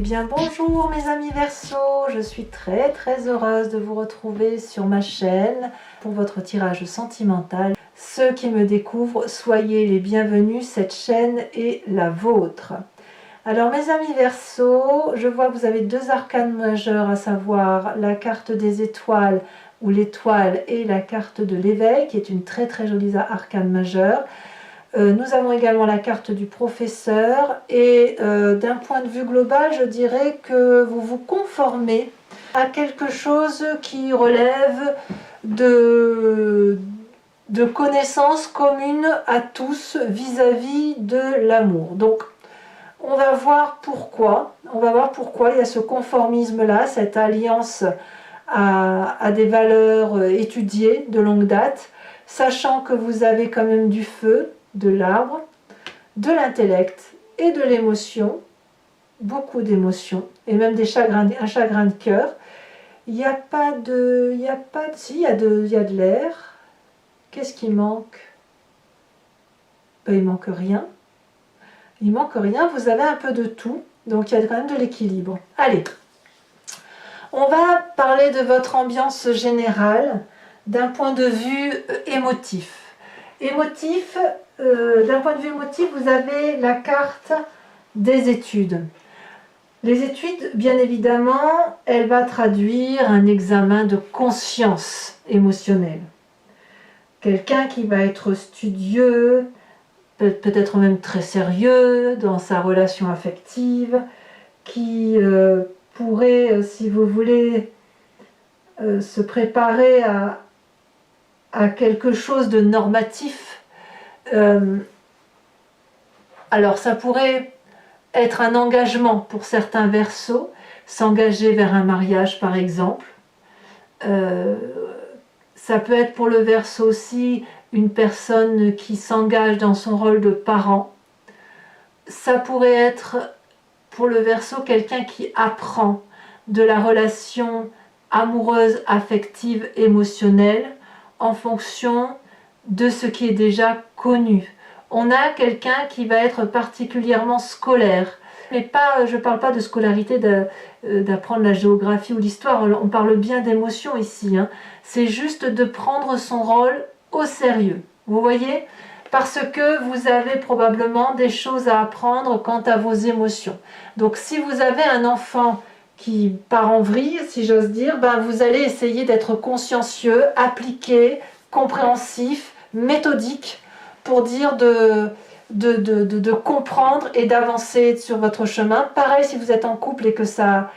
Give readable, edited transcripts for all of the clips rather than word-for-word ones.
bien bonjour mes amis Verseaux, je suis très heureuse de vous retrouver sur ma chaîne pour votre tirage sentimental. Ceux qui me découvrent, soyez les bienvenus, cette chaîne est la vôtre. Alors mes amis Verseaux, je vois que vous avez deux arcanes majeures, à savoir la carte des étoiles ou l'étoile et la carte de l'éveil qui est une très jolie arcane majeure. Nous avons également la carte du professeur et d'un point de vue global, je dirais que vous vous conformez à quelque chose qui relève de connaissances communes à tous vis-à-vis de l'amour. Donc, on va voir pourquoi il y a ce conformisme-là, cette alliance à des valeurs étudiées de longue date, sachant que vous avez quand même du feu, de l'arbre, de l'intellect et de l'émotion, beaucoup d'émotions, et même un chagrin de cœur. Il n'y a pas de... Si, il y a de l'air. Qu'est-ce qui manque? Ben, il manque rien. Il manque rien, vous avez un peu de tout, donc il y a quand même de l'équilibre. Allez, on va parler de votre ambiance générale d'un point de vue émotif. D'un point de vue émotif, vous avez la carte des études. Les études, bien évidemment, elle va traduire un examen de conscience émotionnelle. Quelqu'un qui va être studieux, peut-être même très sérieux dans sa relation affective, qui pourrait, si vous voulez, se préparer à quelque chose de normatif. Alors ça pourrait être un engagement pour certains Verseaux, s'engager vers un mariage par exemple. Ça peut être pour le Verseau aussi une personne qui s'engage dans son rôle de parent. Ça pourrait être pour le Verseau quelqu'un qui apprend de la relation amoureuse, affective, émotionnelle en fonction de ce qui est déjà connu. On a quelqu'un qui va être particulièrement scolaire, mais pas, je ne parle pas de scolarité, d'apprendre la géographie ou l'histoire, on parle bien d'émotion ici, hein. C'est juste de prendre son rôle au sérieux, vous voyez, parce que vous avez probablement des choses à apprendre quant à vos émotions. Donc si vous avez un enfant qui part en vrille, si j'ose dire, ben vous allez essayer d'être consciencieux, appliqué, compréhensif, méthodique, pour dire de comprendre et d'avancer sur votre chemin. Pareil, si vous êtes en couple et que ça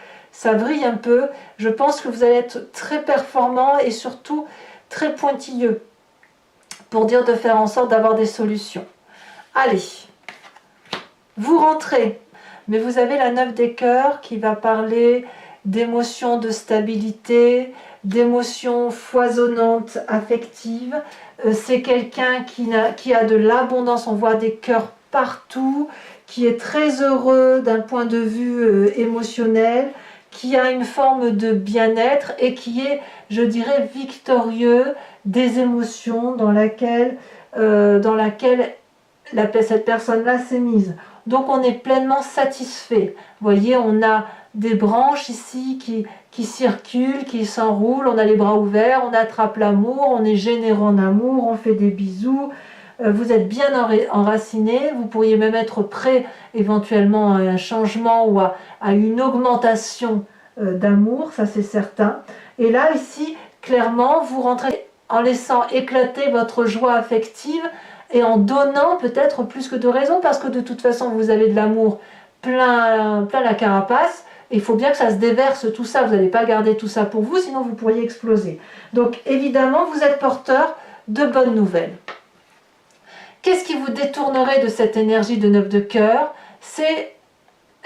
vrille un peu, je pense que vous allez être très performant et surtout très pointilleux pour dire de faire en sorte d'avoir des solutions. Allez, vous rentrez, mais vous avez la 9 des cœurs qui va parler d'émotions de stabilité, d'émotions foisonnantes, affectives. C'est quelqu'un qui a de l'abondance, on voit des cœurs partout, qui est très heureux d'un point de vue émotionnel, qui a une forme de bien-être et qui est, je dirais, victorieux des émotions dans laquelle cette personne-là s'est mise. Donc on est pleinement satisfait. Vous voyez, on a des branches ici qui circulent, qui s'enroulent, on a les bras ouverts, on attrape l'amour, on est généreux en amour, on fait des bisous, vous êtes bien enraciné, vous pourriez même être prêt éventuellement à un changement ou à une augmentation d'amour, ça c'est certain. Et là, ici, clairement, vous rentrez en laissant éclater votre joie affective et en donnant peut-être plus que de raison, parce que de toute façon, vous avez de l'amour plein la carapace. Il faut bien que ça se déverse tout ça, vous n'allez pas garder tout ça pour vous, sinon vous pourriez exploser. Donc évidemment, vous êtes porteur de bonnes nouvelles. Qu'est-ce qui vous détournerait de cette énergie de 9 de cœur? C'est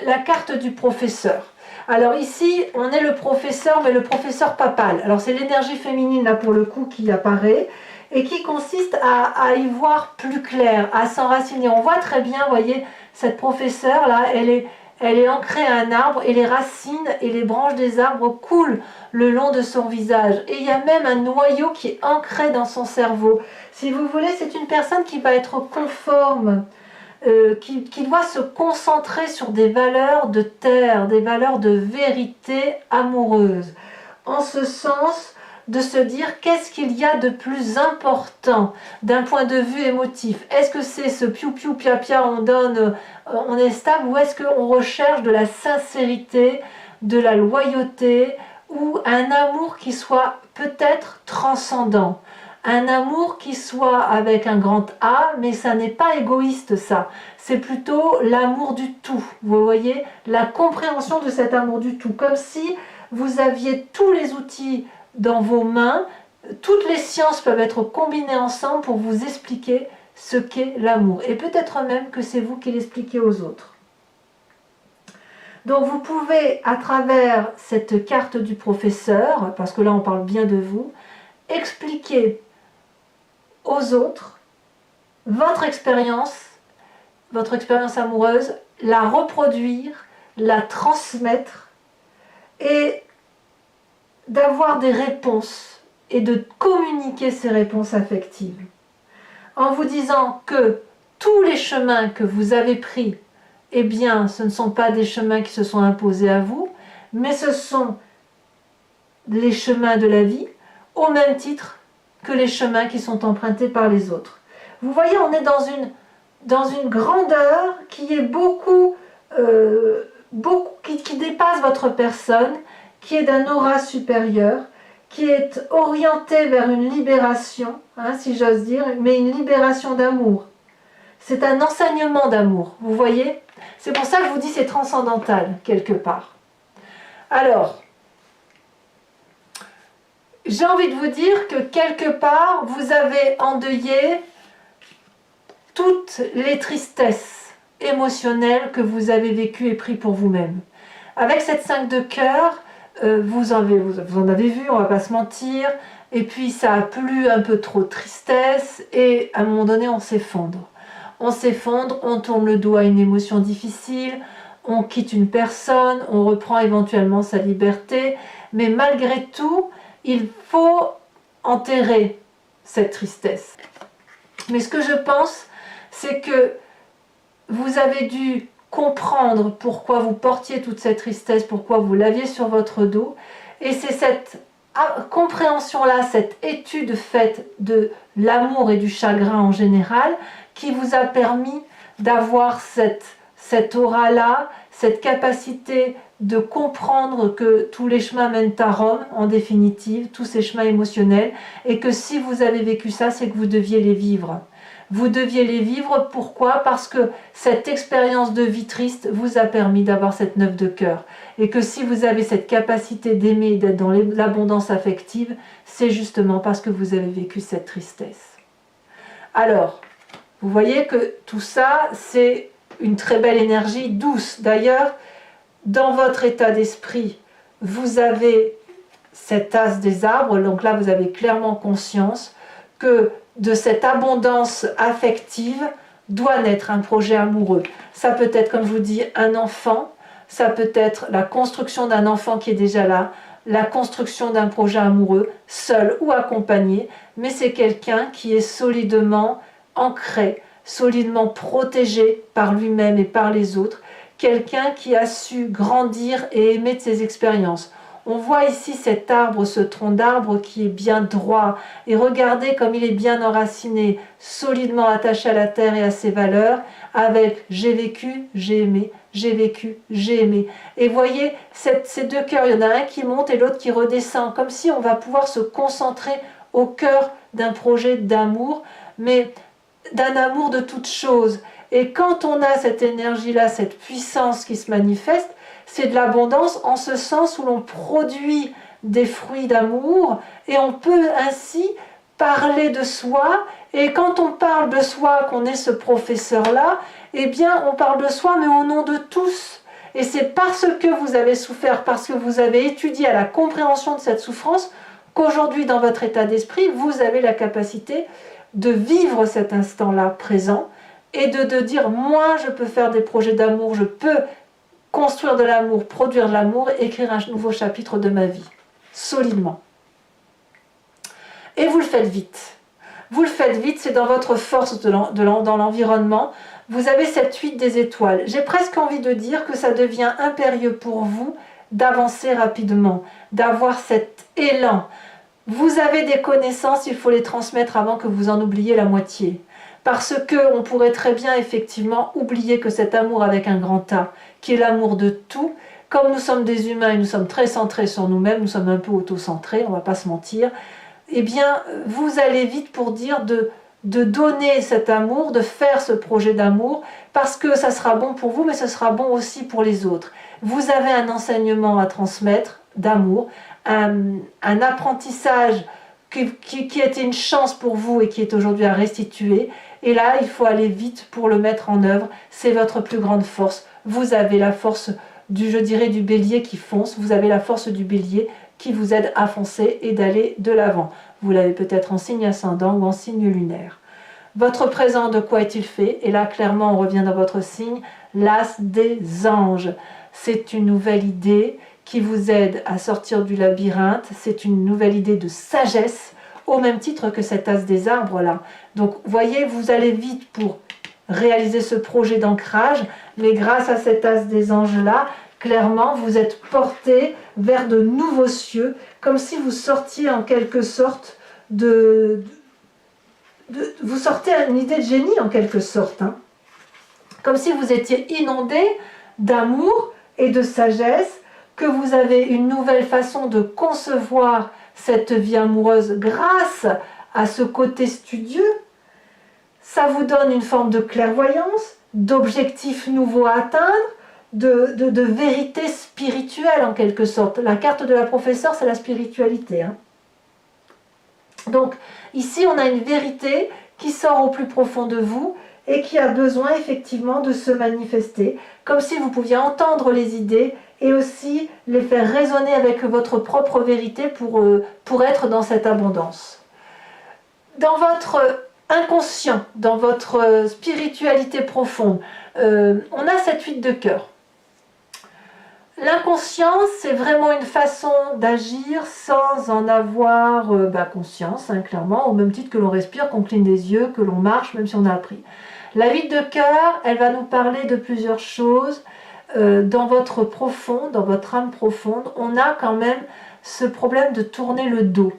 la carte du professeur. Alors ici, on est le professeur, mais le professeur papal. Alors c'est l'énergie féminine là pour le coup qui apparaît et qui consiste à y voir plus clair, à s'enraciner. On voit très bien, vous voyez, cette professeure là, elle est ancrée à un arbre et les racines et les branches des arbres coulent le long de son visage. Et il y a même un noyau qui est ancré dans son cerveau. Si vous voulez, c'est une personne qui va être conforme qui doit se concentrer sur des valeurs de terre, des valeurs de vérité amoureuse. En ce sens, de se dire qu'est-ce qu'il y a de plus important d'un point de vue émotif. Est-ce que c'est ce piou-piou, pia-pia, on donne, on est stable, ou est-ce qu'on recherche de la sincérité, de la loyauté, ou un amour qui soit peut-être transcendant, un amour qui soit avec un grand A, mais ça n'est pas égoïste ça, c'est plutôt l'amour du tout, vous voyez, la compréhension de cet amour du tout, comme si vous aviez tous les outils dans vos mains, toutes les sciences peuvent être combinées ensemble pour vous expliquer ce qu'est l'amour, et peut-être même que c'est vous qui l'expliquez aux autres. Donc vous pouvez, à travers cette carte du professeur, parce que là on parle bien de vous, expliquer aux autres votre expérience amoureuse, la reproduire, la transmettre et d'avoir des réponses et de communiquer ces réponses affectives. En vous disant que tous les chemins que vous avez pris, eh bien, ce ne sont pas des chemins qui se sont imposés à vous, mais ce sont les chemins de la vie, au même titre que les chemins qui sont empruntés par les autres. Vous voyez, on est dans une grandeur qui est qui dépasse votre personne, qui est d'un aura supérieur, qui est orientée vers une libération, si j'ose dire, mais une libération d'amour. C'est un enseignement d'amour, vous voyez? C'est pour ça que je vous dis c'est transcendantal, quelque part. Alors, j'ai envie de vous dire que quelque part, vous avez endeuillé toutes les tristesses émotionnelles que vous avez vécues et prises pour vous-même. Avec cette 5 de cœur, vous en avez vu, on va pas se mentir, et puis ça a plu un peu trop de tristesse, et à un moment donné, on s'effondre. On s'effondre, on tourne le dos à une émotion difficile, on quitte une personne, on reprend éventuellement sa liberté, mais malgré tout, il faut enterrer cette tristesse. Mais ce que je pense, c'est que vous avez dû comprendre pourquoi vous portiez toute cette tristesse, pourquoi vous l'aviez sur votre dos, et c'est cette compréhension-là, cette étude faite de l'amour et du chagrin en général, qui vous a permis d'avoir cette aura-là, cette capacité de comprendre que tous les chemins mènent à Rome, en définitive, tous ces chemins émotionnels, et que si vous avez vécu ça, c'est que vous deviez les vivre. Vous deviez les vivre, pourquoi? Parce que cette expérience de vie triste vous a permis d'avoir cette 9 de cœur. Et que si vous avez cette capacité d'aimer et d'être dans l'abondance affective, c'est justement parce que vous avez vécu cette tristesse. Alors, vous voyez que tout ça, c'est une très belle énergie douce. D'ailleurs, dans votre état d'esprit, vous avez cet as des arbres, donc là vous avez clairement conscience que de cette abondance affective doit naître un projet amoureux. Ça peut être, comme je vous dis, un enfant, ça peut être la construction d'un enfant qui est déjà là, la construction d'un projet amoureux, seul ou accompagné, mais c'est quelqu'un qui est solidement ancré, solidement protégé par lui-même et par les autres, quelqu'un qui a su grandir et aimer de ses expériences. On voit ici cet arbre, ce tronc d'arbre qui est bien droit, et regardez comme il est bien enraciné, solidement attaché à la terre et à ses valeurs, avec « j'ai vécu, j'ai aimé, j'ai vécu, j'ai aimé ». Et voyez, ces deux cœurs, il y en a un qui monte et l'autre qui redescend, comme si on va pouvoir se concentrer au cœur d'un projet d'amour, mais d'un amour de toutes choses. Et quand on a cette énergie-là, cette puissance qui se manifeste, c'est de l'abondance en ce sens où l'on produit des fruits d'amour et on peut ainsi parler de soi. Et quand on parle de soi, qu'on est ce professeur-là, eh bien on parle de soi mais au nom de tous. Et c'est parce que vous avez souffert, parce que vous avez étudié à la compréhension de cette souffrance, qu'aujourd'hui dans votre état d'esprit, vous avez la capacité de vivre cet instant-là présent et de dire moi je peux faire des projets d'amour, je peux construire de l'amour, produire de l'amour, écrire un nouveau chapitre de ma vie, solidement. Et vous le faites vite. Vous le faites vite, c'est dans votre force dans l'environnement. Vous avez cette fuite des étoiles. J'ai presque envie de dire que ça devient impérieux pour vous d'avancer rapidement, d'avoir cet élan. Vous avez des connaissances, il faut les transmettre avant que vous en oubliez la moitié. Parce qu'on pourrait très bien effectivement oublier que cet amour avec un grand A, qui est l'amour de tout, comme nous sommes des humains et nous sommes très centrés sur nous-mêmes, nous sommes un peu auto-centrés, on ne va pas se mentir, eh bien vous allez vite pour dire de donner cet amour, de faire ce projet d'amour, parce que ça sera bon pour vous, mais ce sera bon aussi pour les autres. Vous avez un enseignement à transmettre d'amour, un apprentissage qui était une chance pour vous et qui est aujourd'hui à restituer. Et là, il faut aller vite pour le mettre en œuvre. C'est votre plus grande force. Vous avez la force je dirais, du bélier qui fonce. Vous avez la force du bélier qui vous aide à foncer et d'aller de l'avant. Vous l'avez peut-être en signe ascendant ou en signe lunaire. Votre présent, de quoi est-il fait? Et là, clairement, on revient dans votre signe, l'as des anges. C'est une nouvelle idée qui vous aide à sortir du labyrinthe. C'est une nouvelle idée de sagesse, au même titre que cet as des arbres là. Donc, voyez, vous allez vite pour réaliser ce projet d'ancrage, mais grâce à cet as des anges là, clairement, vous êtes porté vers de nouveaux cieux, comme si vous sortiez en quelque sorte vous sortez à une idée de génie en quelque sorte, hein. Comme si vous étiez inondé d'amour et de sagesse, que vous avez une nouvelle façon de concevoir cette vie amoureuse grâce à ce côté studieux. Ça vous donne une forme de clairvoyance, d'objectifs nouveaux à atteindre, de vérité spirituelle en quelque sorte. La carte de la professeure, c'est la spiritualité, hein. Donc ici, on a une vérité qui sort au plus profond de vous et qui a besoin effectivement de se manifester, comme si vous pouviez entendre les idées et aussi les faire résonner avec votre propre vérité pour être dans cette abondance. Dans votre inconscient, dans votre spiritualité profonde, on a cette fuite de cœur. L'inconscience, c'est vraiment une façon d'agir sans en avoir conscience, hein, clairement, au même titre que l'on respire, qu'on cligne des yeux, que l'on marche, même si on a appris. La vide de cœur, elle va nous parler de plusieurs choses. Dans votre profond, dans votre âme profonde, on a quand même ce problème de tourner le dos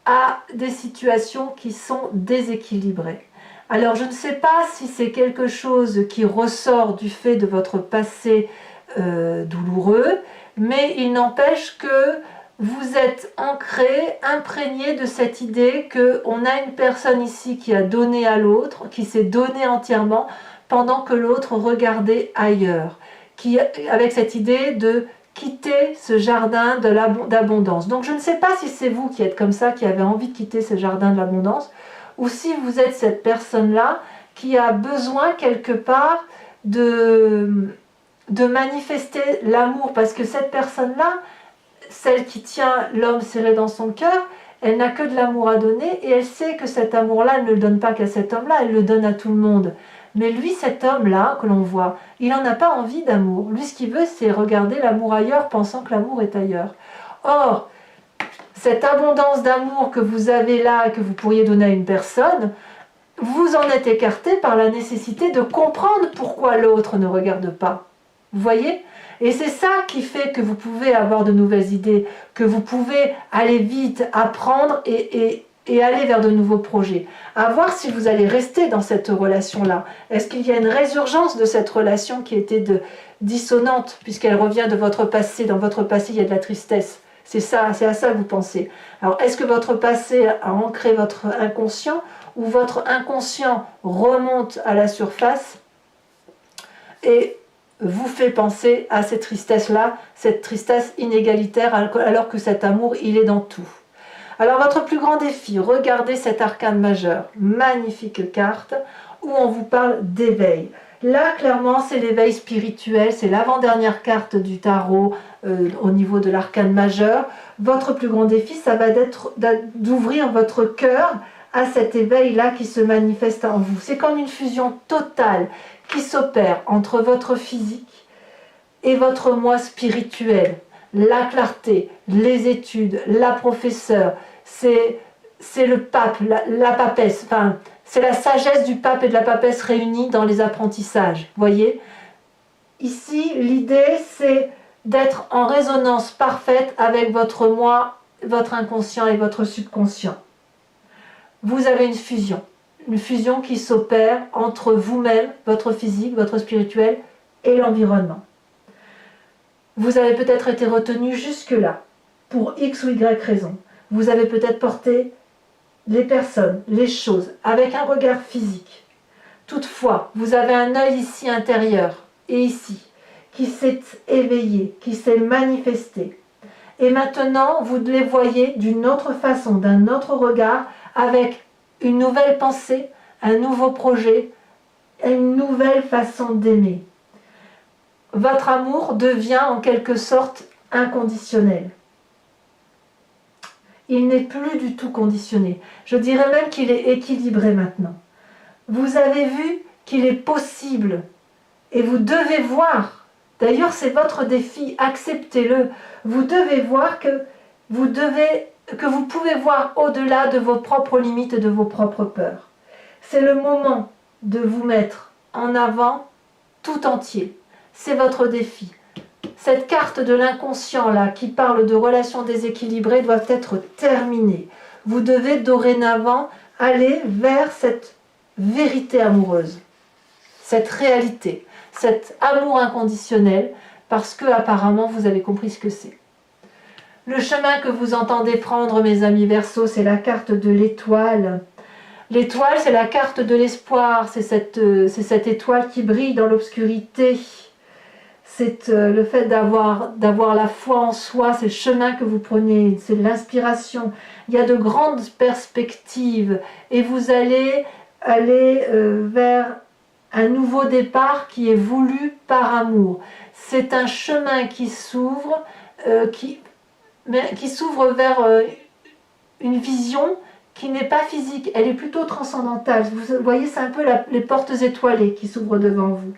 à des situations qui sont déséquilibrées. Alors, je ne sais pas si c'est quelque chose qui ressort du fait de votre passé douloureux, mais il n'empêche que vous êtes ancré, imprégné de cette idée qu'on a une personne ici qui a donné à l'autre, qui s'est donné entièrement, pendant que l'autre regardait ailleurs, avec cette idée de quitter ce jardin d'abondance. Donc je ne sais pas si c'est vous qui êtes comme ça, qui avez envie de quitter ce jardin de l'abondance, ou si vous êtes cette personne-là qui a besoin quelque part de manifester l'amour, parce que cette personne-là, celle qui tient l'homme serré dans son cœur, elle n'a que de l'amour à donner et elle sait que cet amour-là, elle ne le donne pas qu'à cet homme-là, elle le donne à tout le monde. Mais lui, cet homme-là que l'on voit, il n'en a pas envie d'amour. Lui, ce qu'il veut, c'est regarder l'amour ailleurs, pensant que l'amour est ailleurs. Or, cette abondance d'amour que vous avez là, que vous pourriez donner à une personne, vous en êtes écarté par la nécessité de comprendre pourquoi l'autre ne regarde pas. Vous voyez? Et c'est ça qui fait que vous pouvez avoir de nouvelles idées, que vous pouvez aller vite, apprendre et aller vers de nouveaux projets. À voir si vous allez rester dans cette relation-là. Est-ce qu'il y a une résurgence de cette relation qui était dissonante, puisqu'elle revient de votre passé? Dans votre passé, il y a de la tristesse. C'est ça, c'est à ça que vous pensez. Alors, est-ce que votre passé a ancré votre inconscient, ou votre inconscient remonte à la surface et vous fait penser à cette tristesse-là, cette tristesse inégalitaire, alors que cet amour, il est dans tout. Alors votre plus grand défi, regardez cet arcane majeur, magnifique carte, où on vous parle d'éveil. Là, clairement, c'est l'éveil spirituel, c'est l'avant-dernière carte du tarot au niveau de l'arcane majeur. Votre plus grand défi, ça va être d'ouvrir votre cœur à cet éveil-là qui se manifeste en vous. C'est comme une fusion totale qui s'opère entre votre physique et votre moi spirituel. La clarté, les études, la professeure, c'est c'est le pape, la papesse, enfin, c'est la sagesse du pape et de la papesse réunis dans les apprentissages, voyez. Ici, l'idée, c'est d'être en résonance parfaite avec votre moi, votre inconscient et votre subconscient. Vous avez une fusion qui s'opère entre vous-même, votre physique, votre spirituel et l'environnement. Vous avez peut-être été retenu jusque-là, pour X ou Y raison. Vous avez peut-être porté les personnes, les choses, avec un regard physique. Toutefois, vous avez un œil ici intérieur et ici, qui s'est éveillé, qui s'est manifesté. Et maintenant, vous les voyez d'une autre façon, d'un autre regard, avec une nouvelle pensée, un nouveau projet, une nouvelle façon d'aimer. Votre amour devient en quelque sorte inconditionnel. Il n'est plus du tout conditionné. Je dirais même qu'il est équilibré maintenant. Vous avez vu qu'il est possible et vous devez voir. D'ailleurs, c'est votre défi, acceptez-le. Vous devez voir que vous pouvez voir au-delà de vos propres limites et de vos propres peurs. C'est le moment de vous mettre en avant tout entier. C'est votre défi. Cette carte de l'inconscient là qui parle de relations déséquilibrées doit être terminée. Vous devez dorénavant aller vers cette vérité amoureuse, cette réalité, cet amour inconditionnel, parce que apparemment vous avez compris ce que c'est. Le chemin que vous entendez prendre, mes amis Verseaux, c'est la carte de l'étoile. L'étoile, c'est la carte de l'espoir, c'est cette étoile qui brille dans l'obscurité. C'est le fait d'avoir la foi en soi, c'est le chemin que vous prenez, c'est l'inspiration. Il y a de grandes perspectives et vous allez aller vers un nouveau départ qui est voulu par amour. C'est un chemin qui s'ouvre vers une vision qui n'est pas physique, elle est plutôt transcendantale. Vous voyez, c'est un peu les portes étoilées qui s'ouvrent devant vous.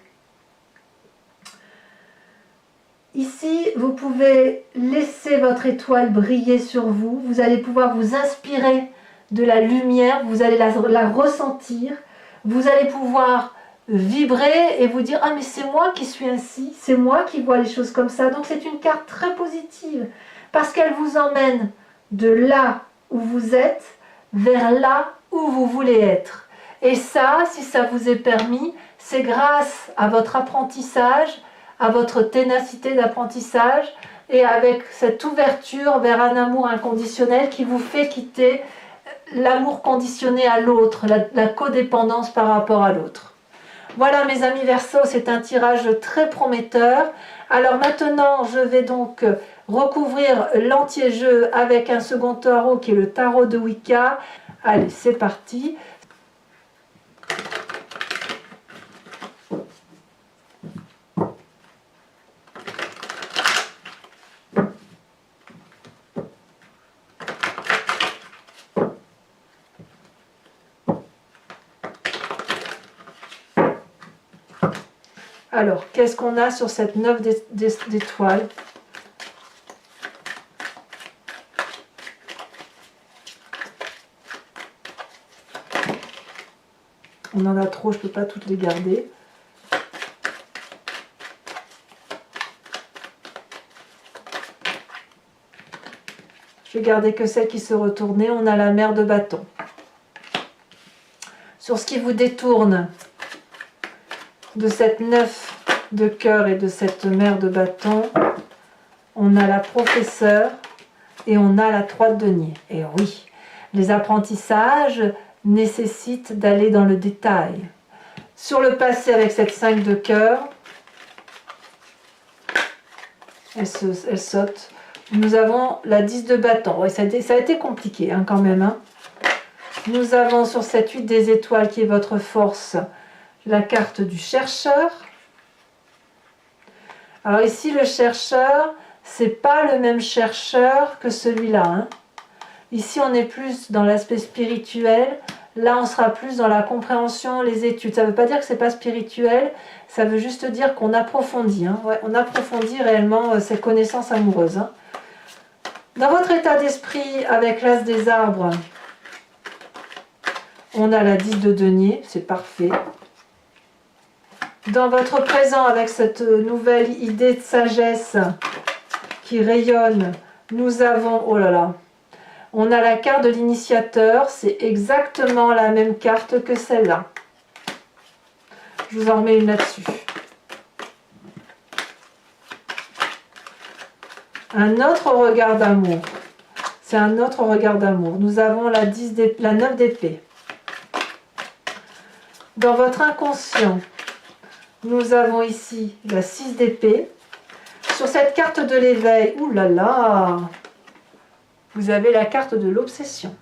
Ici, vous pouvez laisser votre étoile briller sur vous. Vous allez pouvoir vous inspirer de la lumière, vous allez la ressentir. Vous allez pouvoir vibrer et vous dire « Ah, mais c'est moi qui suis ainsi, c'est moi qui vois les choses comme ça. » Donc c'est une carte très positive parce qu'elle vous emmène de là où vous êtes vers là où vous voulez être. Et ça, si ça vous est permis, c'est grâce à votre apprentissage, à votre ténacité d'apprentissage et avec cette ouverture vers un amour inconditionnel qui vous fait quitter l'amour conditionné à l'autre, la codépendance par rapport à l'autre. Voilà mes amis Verseaux, c'est un tirage très prometteur. Alors maintenant, je vais donc recouvrir l'entier-jeu avec un second tarot qui est le tarot de Wicca. Allez, c'est parti. Alors, qu'est-ce qu'on a sur cette 9 d'étoiles? On en a trop, je ne peux pas toutes les garder. Je vais garder que celles qui se retournaient. On a la mer de bâton. Sur ce qui vous détourne de cette 9 de cœur et de cette mer de bâton, on a la professeure et on a la 3 de denier. Et oui, les apprentissages nécessitent d'aller dans le détail. Sur le passé avec cette 5 de cœur, elle saute. Nous avons la 10 de bâton. Ouais, ça a été compliqué hein, quand même. Hein. Nous avons sur cette 8 des étoiles qui est votre force, la carte du chercheur. Alors ici, le chercheur, c'est pas le même chercheur que celui-là. Hein. Ici, on est plus dans l'aspect spirituel. Là, on sera plus dans la compréhension, les études. Ça ne veut pas dire que c'est pas spirituel. Ça veut juste dire qu'on approfondit. Hein. Ouais, on approfondit réellement ces connaissances amoureuses. Hein. Dans votre état d'esprit, avec l'as des arbres, On a la 10 de denier, c'est parfait. Dans votre présent, avec cette nouvelle idée de sagesse qui rayonne, nous avons, oh là là, on a la carte de l'initiateur, c'est exactement la même carte que celle-là. Je vous en remets une là-dessus. Un autre regard d'amour. C'est un autre regard d'amour. Nous avons la 9 d'épée. Dans votre inconscient, nous avons ici la 6 d'épée. Sur cette carte de l'éveil, oulala, vous avez la carte de l'obsession.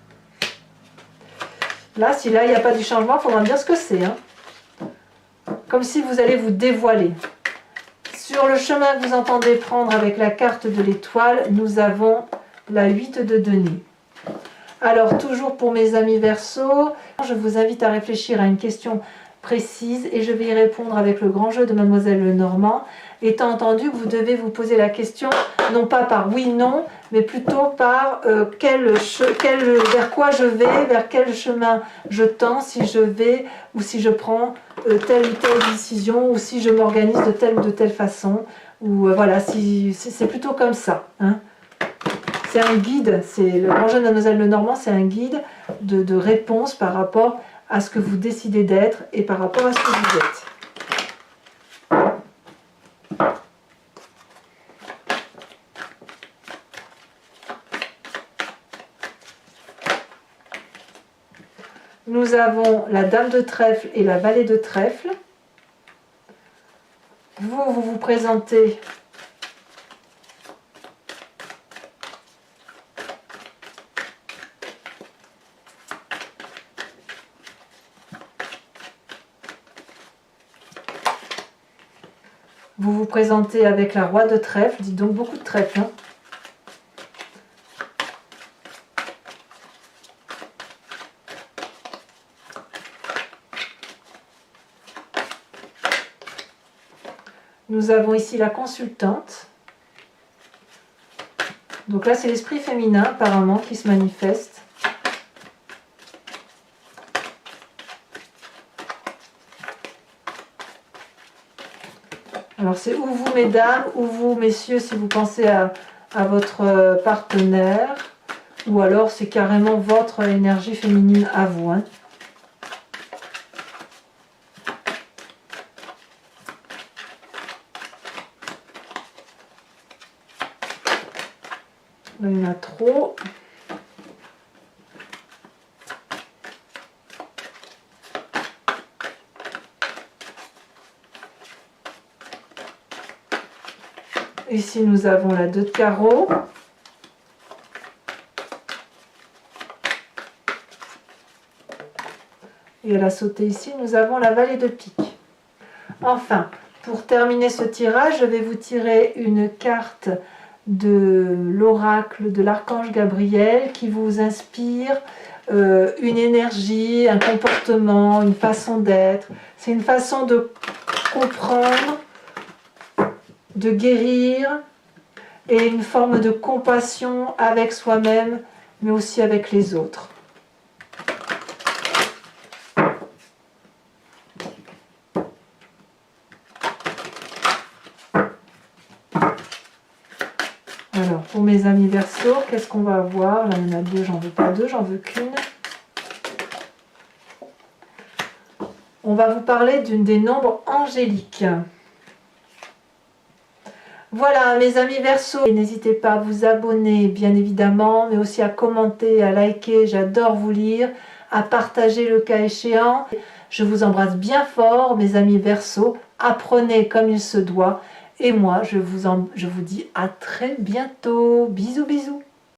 Là, si là, il n'y a pas du changement, il faudra me dire ce que c'est. Hein. Comme si vous allez vous dévoiler. Sur le chemin que vous entendez prendre avec la carte de l'étoile, nous avons la 8 de denier. Alors, toujours pour mes amis Verseau, je vous invite à réfléchir à une question précise et je vais y répondre avec le grand jeu de Mademoiselle Lenormand, étant entendu que vous devez vous poser la question, non pas par oui, non, mais plutôt par vers quoi je vais, vers quel chemin je tends, si je vais ou si je prends telle ou telle décision, ou si je m'organise de telle ou de telle façon, ou voilà, c'est plutôt comme ça. Hein. C'est un guide, c'est le grand jeu de Mademoiselle Lenormand, c'est un guide de réponse par rapport à ce que vous décidez d'être et par rapport à ce que vous êtes. Nous avons la dame de trèfle et la valet de trèfle. Vous vous présentez avec la roi de trèfle, dites donc beaucoup de trèfle. Hein. Nous avons ici la consultante. Donc là, c'est l'esprit féminin apparemment qui se manifeste. Alors c'est ou vous mesdames, ou vous messieurs si vous pensez à votre partenaire, ou alors c'est carrément votre énergie féminine à vous. Hein. Là, il y en a trop. Ici, nous avons la 2 de carreau. Et à la sauter ici, nous avons la valet de pique. Enfin, pour terminer ce tirage, je vais vous tirer une carte de l'oracle de l'archange Gabriel qui vous inspire une énergie, un comportement, une façon d'être. C'est une façon de comprendre, de guérir et une forme de compassion avec soi-même, mais aussi avec les autres. Alors, pour mes amis Verseau, qu'est-ce qu'on va avoir? Là, il y en a 2, j'en veux pas 2, j'en veux qu'une. On va vous parler d'une des nombres angéliques. Voilà, mes amis Verseau, n'hésitez pas à vous abonner, bien évidemment, mais aussi à commenter, à liker, j'adore vous lire, à partager le cas échéant. Je vous embrasse bien fort, mes amis Verseau, apprenez comme il se doit. Et moi, je vous dis à très bientôt. Bisous, bisous.